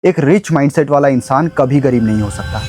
एक rich mindset वाला इंसान कभी गरीब नहीं हो सकता।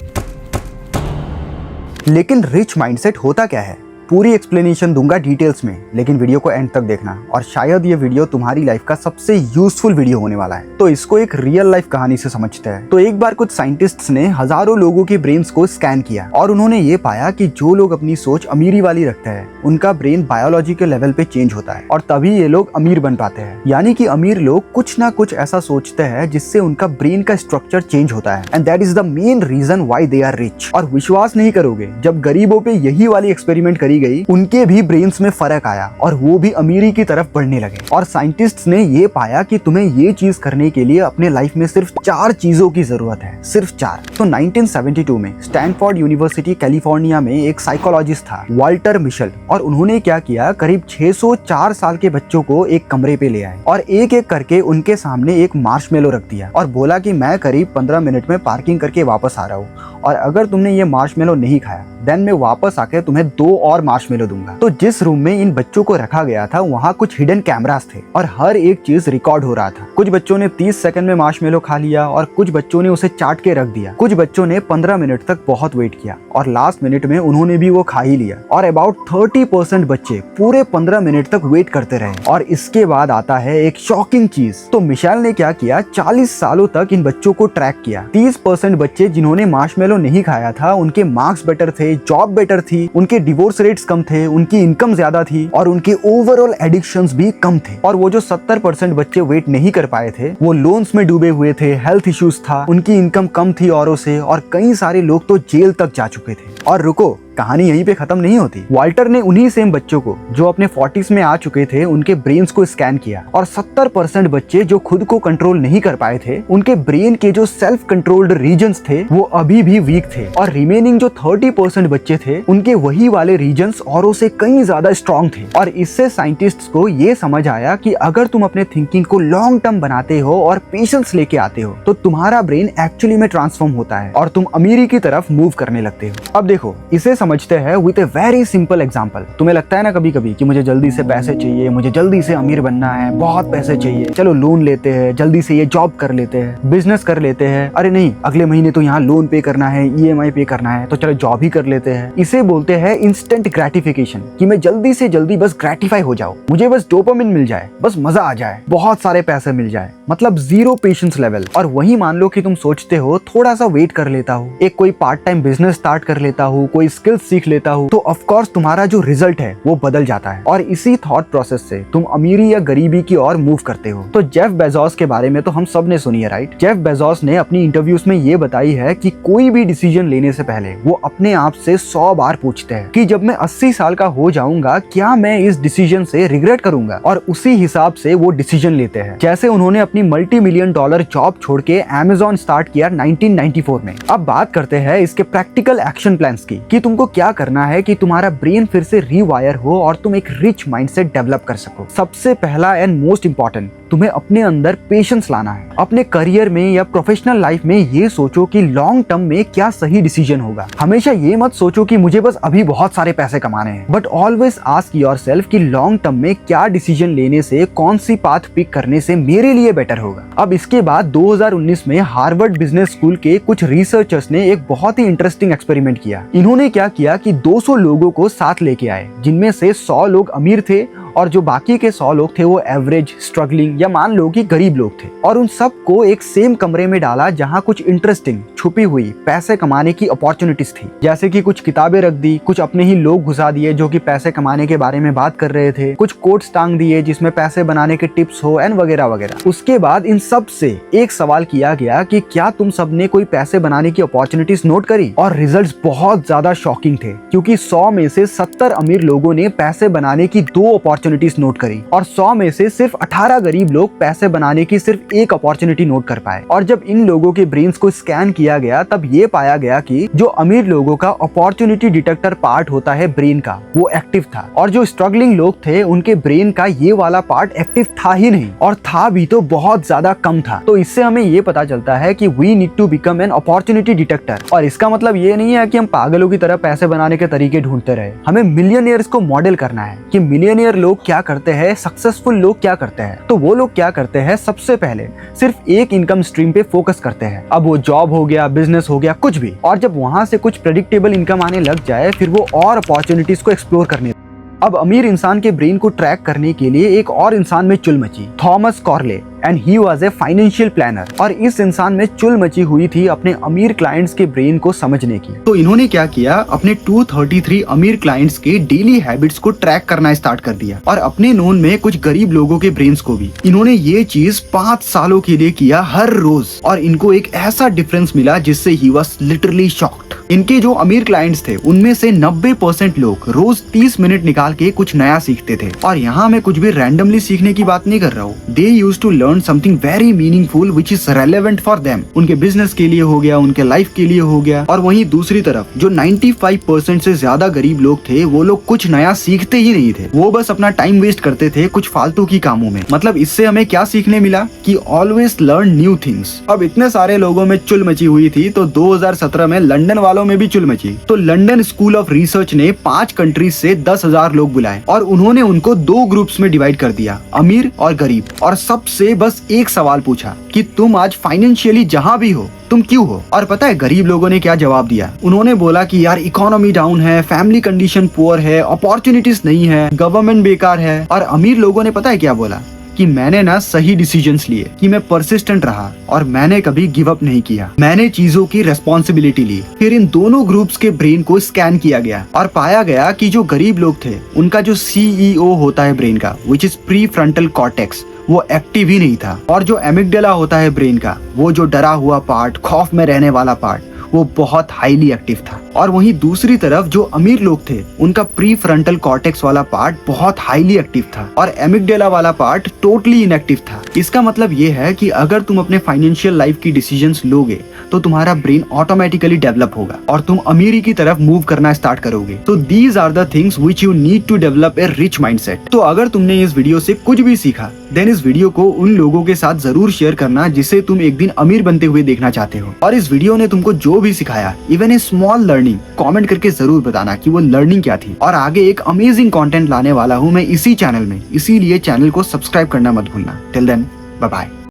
लेकिन रिच माइंडसेट होता क्या है, पूरी एक्सप्लेनेशन दूंगा डिटेल्स में, लेकिन वीडियो को एंड तक देखना और शायद ये वीडियो तुम्हारी लाइफ का सबसे यूजफुल वीडियो होने वाला है। तो इसको एक रियल लाइफ कहानी से समझते हैं। तो एक बार कुछ साइंटिस्ट्स ने हजारों लोगों के ब्रेन्स को स्कैन किया और उन्होंने ये पाया कि जो लोग अपनी सोच अमीरी वाली रखते हैं उनका ब्रेन बायोलॉजी के लेवल पे चेंज होता है और तभी ये लोग अमीर बन पाते हैं। यानी कि अमीर लोग कुछ ना कुछ ऐसा सोचते हैं जिससे उनका ब्रेन का स्ट्रक्चर चेंज होता है and that is the main reason why they are rich. और विश्वास नहीं करोगे, जब गरीबों पे यही वाली एक्सपेरिमेंट करी गई उनके भी ब्रेन्स में फर्क आया और वो भी अमीरी की तरफ बढ़ने लगे। और साइंटिस्ट्स ने ये पाया कि तुम्हें ये चीज करने के लिए अपने लाइफ में सिर्फ 4 चीजों की जरूरत है, सिर्फ 4। तो 1972 में स्टैनफोर्ड यूनिवर्सिटी कैलिफोर्निया में एक साइकोलॉजिस्ट था वाल्टर मिशेल, और उन्होंने क्या किया, करीब 604 साल के बच्चों को एक कमरे पे ले आए और एक एक करके उनके सामने एक मार्शमेलो रख दिया और बोला कि मैं करीब 15 मिनट में पार्किंग करके वापस आ रहा हूँ और अगर तुमने ये मार्शमेलो नहीं खाया देन मैं वापस आके तुम्हें 2 और मार्शमेलो दूंगा। तो जिस रूम में इन बच्चों को रखा गया था वहाँ कुछ हिडन कैमरास थे और हर एक चीज रिकॉर्ड हो रहा था। कुछ बच्चों ने 30 सेकंड में मार्शमेलो खा लिया और कुछ बच्चों ने उसे चाट के रख दिया। कुछ बच्चों ने 15 मिनट तक बहुत वेट किया और लास्ट मिनट में उन्होंने भी वो खा ही लिया। और अबाउट 30% बच्चे पूरे 15 मिनट तक वेट करते रहे। और इसके बाद आता है एक शॉकिंग चीज। तो मिशेल ने क्या किया, 40 सालों तक इन बच्चों को ट्रैक किया। 30% बच्चे जिन्होंने मार्शमेलो नहीं खाया था उनके मार्क्स बेटर थे, जॉब बेटर थी, उनके डिवोर्स रेट्स कम थे, उनकी इनकम ज्यादा थी और उनके ओवरऑल एडिक्शंस भी कम थे। और वो जो 70% बच्चे वेट नहीं कर पाए थे वो लोन्स में डूबे हुए थे, हेल्थ इश्यूज था, उनकी इनकम कम थी औरों से, और कई सारे लोग तो जेल तक जा चुके थे। और रुको, कहानी यहीं पे खत्म नहीं होती। वाल्टर ने उन्हीं सेम बच्चों को जो अपने 40s में आ चुके थे उनके ब्रेन्स को स्कैन किया और 70% बच्चे जो खुद को कंट्रोल नहीं कर पाए थे उनके ब्रेन के जो सेल्फ कंट्रोल्ड रीजन्स थे वो अभी भी वीक थे और रिमेनिंग जो 30% बच्चे थे उनके वही वाले रीजन्स औरों से कई ज्यादा स्ट्रॉन्ग थे। और इससे साइंटिस्ट्स को ये समझ आया कि अगर तुम अपने थिंकिंग को लॉन्ग टर्म बनाते हो और पेशेंस लेके आते हो तो तुम्हारा ब्रेन एक्चुअली में ट्रांसफॉर्म होता है और तुम अमीरी की तरफ मूव करने लगते हो। अब देखो, इसे समझते हैं with a very simple example. तुम्हें लगता है ना कभी कभी कि मुझे जल्दी से पैसे चाहिए, मुझे जल्दी से अमीर बनना है, बहुत पैसे चाहिए, चलो लोन लेते हैं, जल्दी से ये जॉब कर लेते हैं, बिजनेस कर लेते हैं, अरे नहीं अगले महीने तो यहाँ लोन पे करना है, EMI पे करना है, तो चलो जॉब ही कर लेते हैं। इसे बोलते हैं इंस्टेंट ग्रेटिफिकेशन, कि मैं जल्दी से जल्दी बस ग्रेटिफाई हो जाऊं, मुझे बस डोपामिन मिल जाए, बस मजा आ जाए, बहुत सारे पैसे मिल जाए, मतलब जीरो पेशेंस लेवल। और वही मान लो कि तुम सोचते हो थोड़ा सा वेट कर लेता हूँ, एक कोई पार्ट टाइम बिजनेस स्टार्ट कर लेता हूँ, कोई स्किल सीख लेता हूँ, तो ऑफ कोर्स तुम्हारा जो रिजल्ट है वो बदल जाता है और इसी थॉट प्रोसेस से तुम अमीरी या गरीबी की ओर मूव करते हो। तो जेफ बेजोस के बारे में तो हम सब ने सुनी है, राइट। जेफ बेजोस ने अपनी इंटरव्यूज में ये बताई है कि कोई भी डिसीजन लेने से पहले वो अपने आप से 100 बार पूछते हैं कि जब मैं 80 साल का हो जाऊंगा क्या मैं इस डिसीजन से रिग्रेट करूंगा, और उसी हिसाब से वो डिसीजन लेते हैं। जैसे उन्होंने अपनी $multi-million जॉब छोड़ के Amazon स्टार्ट किया 1994 में। अब बात करते हैं इसके प्रैक्टिकल एक्शन प्लान्स की, कि तुमको क्या करना है कि तुम्हारा ब्रेन फिर से रीवायर हो और तुम एक रिच माइंडसेट डेवलप कर सको। सबसे पहला एंड मोस्ट इंपॉर्टेंट, तुम्हें अपने अंदर पेशेंस लाना है। अपने करियर में या प्रोफेशनल लाइफ में ये सोचो कि लॉन्ग टर्म में क्या सही डिसीजन होगा। हमेशा ये मत सोचो कि मुझे बस अभी बहुत सारे पैसे कमाने हैं, बट ऑलवेज आस्क योरसेल्फ कि लॉन्ग टर्म में क्या डिसीजन लेने से, कौन सी पाथ पिक करने से मेरे लिए बेटर होगा। अब इसके बाद 2019 में हार्वर्ड बिजनेस स्कूल के कुछ रिसर्चर्स ने एक बहुत ही इंटरेस्टिंग एक्सपेरिमेंट किया। इन्होंने क्या किया कि 200 लोगों को साथ लेके आए, जिनमें से 100 लोग अमीर थे और जो बाकी के 100 लोग थे वो एवरेज, स्ट्रगलिंग या मान लो कि गरीब लोग थे। और उन सबको एक सेम कमरे में डाला जहाँ कुछ इंटरेस्टिंग छुपी हुई पैसे कमाने की अपॉर्चुनिटीज थी। जैसे कि कुछ किताबें रख दी, कुछ अपने ही लोग घुसा दिए जो कि पैसे कमाने के बारे में बात कर रहे थे, कुछ कोट्स टांग दिए जिसमें पैसे बनाने के टिप्स हो एंड वगैरह वगैरह। उसके बाद इन सब से एक सवाल किया गया कि क्या तुम सब ने कोई पैसे बनाने की अपॉर्चुनिटीज नोट करी। और रिजल्ट्स बहुत ज्यादा शॉकिंग थे, क्योंकि 100 में से 70 अमीर लोगों ने पैसे बनाने की 2 अपॉर्चुनिटीज नोट करी और 100 में से सिर्फ 18 गरीब लोग पैसे बनाने की सिर्फ एक अपॉर्चुनिटी नोट कर पाए। और जब इन लोगों के ब्रेन्स को स्कैन किया गया तब ये पाया गया कि जो अमीर लोगों का अपॉर्चुनिटी डिटेक्टर पार्ट होता है ब्रेन का, वो एक्टिव था, और जो स्ट्रगलिंग लोग थे उनके ब्रेन का ये वाला पार्ट एक्टिव था ही नहीं, और था भी तो बहुत ज्यादा कम था। तो इससे हमें ये पता चलता है कि we need to become an opportunity detector. और इसका मतलब ये नहीं है कि हम पागलों की तरह पैसे बनाने के तरीके ढूंढते रहे, हमें मिलियनियर्स को मॉडल करना है कि मिलियनियर लोग लोग क्या करते हैं, सक्सेसफुल लोग क्या करते हैं, तो वो लोग क्या करते हैं, सबसे पहले सिर्फ एक इनकम स्ट्रीम पे फोकस करते हैं। अब वो जॉब हो गया, बिजनेस हो गया, कुछ भी। और जब वहां से कुछ प्रेडिक्टेबल इनकम आने लग जाए, फिर वो और अपॉर्चुनिटीज को एक्सप्लोर करने। अब अमीर इंसान के ब्रेन को ट्रैक करने के लिए एक और इंसान में चुल मची, Thomas Corley, and he was a financial planner. और इस इंसान में चुल मची हुई थी अपने अमीर क्लाइंट्स के ब्रेन को समझने की। तो इन्होंने क्या किया, अपने 233 अमीर क्लाइंट्स के डेली हैबिट्स को ट्रैक करना स्टार्ट कर दिया, और अपने नोन में कुछ गरीब लोगों के ब्रेन्स को भी। इन्होंने ये चीज 5 सालों के लिए किया, हर रोज, और इनको एक ऐसा डिफरेंस मिला जिससे ही वाज लिटरली शॉक्ड। इनके जो अमीर क्लाइंट्स थे उनमें से 90% लोग रोज 30 मिनट निकाल के कुछ नया सीखते थे। और यहाँ मैं कुछ भी रैंडमली सीखने की बात नहीं कर रहा हूँ। They used to learn something very meaningful which is relevant for them. उनके बिजनेस के लिए हो गया, उनके लाइफ के लिए हो गया। और वहीं दूसरी तरफ जो 95% से ज्यादा गरीब लोग थे, वो लोग कुछ नया सीखते ही नहीं थे। वो बस अपना टाइम वेस्ट करते थे कुछ फालतू की कामों में। मतलब इससे हमें क्या सीखने मिला कि ऑलवेज लर्न न्यू थिंग्स। अब इतने सारे लोगों में चुल मची हुई थी, तो 2017 में लंदन वालों में भी चुल मची। तो लंदन स्कूल ऑफ रिसर्च ने 5 कंट्रीज से 10,000 लोग बुलाए, और उन्होंने उनको 2 ग्रुप्स में डिवाइड कर दिया, अमीर और गरीब। और सबसे बस एक सवाल पूछा कि तुम आज फाइनेंशियली जहां भी हो, तुम क्यों हो? और पता है गरीब लोगों ने क्या जवाब दिया? उन्होंने बोला कि यार इकोनॉमी डाउन है, फैमिली कंडीशन पुअर है, अपॉर्चुनिटीज नहीं है, गवर्नमेंट बेकार है। और अमीर लोगों ने पता है क्या बोला कि मैंने ना सही डिसीजंस लिए, कि मैं परसिस्टेंट रहा और मैंने कभी गिव अप नहीं किया, मैंने चीजों की रेस्पॉन्सिबिलिटी ली। फिर इन दोनों ग्रुप्स के ब्रेन को स्कैन किया गया और पाया गया कि जो गरीब लोग थे उनका जो CEO होता है ब्रेन का, which is pre frontal cortex, वो एक्टिव ही नहीं था। और जो एमिगडाला होता है ब्रेन का, वो जो डरा हुआ पार्ट, खौफ में रहने वाला पार्ट, वो बहुत हाईली एक्टिव था। और वहीं दूसरी तरफ जो अमीर लोग थे उनका प्री फ्रंटल कॉर्टेक्स वाला पार्ट बहुत हाईली एक्टिव था, और एमिगडाला वाला पार्ट टोटली इनएक्टिव था। इसका मतलब ये है कि अगर तुम अपने फाइनेंशियल लाइफ की डिसीजंस लोगे तो तुम्हारा ब्रेन ऑटोमेटिकली डेवलप होगा और तुम अमीरी की तरफ मूव करना स्टार्ट करोगे। तो these are the things which you need to develop a rich mindset. तो अगर तुमने इस वीडियो से कुछ भी सीखा, देन इस वीडियो को उन लोगों के साथ जरूर शेयर करना जिसे तुम एक दिन अमीर बनते हुए देखना चाहते हो। और इस वीडियो ने तुमको जो भी सिखाया, even a small learning, comment करके जरूर बताना कि वो लर्निंग क्या थी। और आगे एक अमेजिंग कंटेंट लाने वाला हूँ मैं इसी चैनल में, इसीलिए चैनल को सब्सक्राइब करना मत भूलना। Till then, bye bye.